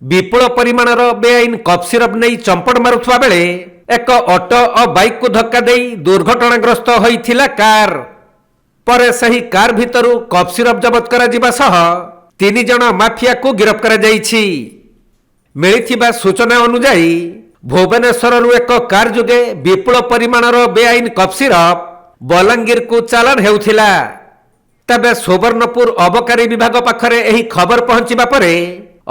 विपुल परिमाणर बेआईन cough syrup नहीं चंपट मारुवा बेले एक ऑटो और बाइक को धक्का दे दुर्घटनाग्रस्त होइथिला कार पर सही कार भितरु कफ सिरप जबत करा जिबा सह 3 जण माफिया को गिरफ्त करा जाइछि। मिलिथिबा सूचना अनुसार भुवनेश्वर एक कार जुगे विपुल परिमाणर बेआईन कफ सिरप बलांगीर को चालान हेउथिला। तबे सुवर्णपुर अबकारी विभाग पाखरे एही खबर पहुंचीबा परे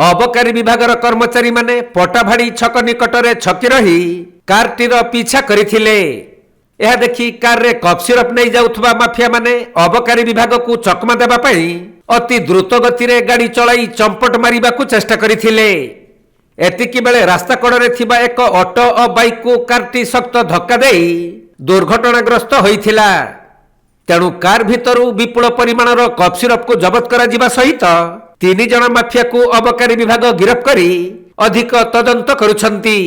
अबकारी विभागर कर्मचारी माने पटाभाड़ी छक निकटरे छकी रही कारटीर पीछा करथिले। यह देखि कार रे कफ सिरप नहीं जाउथबा माफिया माने अबकारी विभाग को चकमा देबा पई अति द्रुत गति रे गाड़ी चलाई चंपट मारिबा को चेष्टा करथिले। एतिकी बेले रास्ता कड़रे थिबा एक ऑटो और बाइक को कारटी सख्त धक्का देई दुर्घटनाग्रस्त होइथिला। तेणु कार भितरु विपुल परिमाणर कफ सिरप को जबत करा जिबा सहित 3 जण माफिया को अबकारी विभाग गिरफ्त करी अधिक तदंत करुछंती।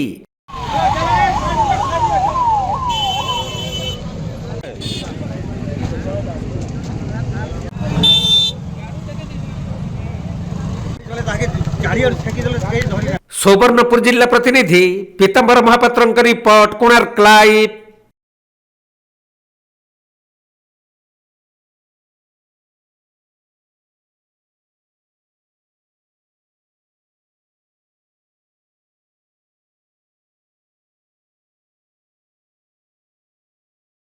सुवर्णपुर जिला प्रतिनिधि पीतांबर महापात्र रिपोर्ट कोणार्क लाइव।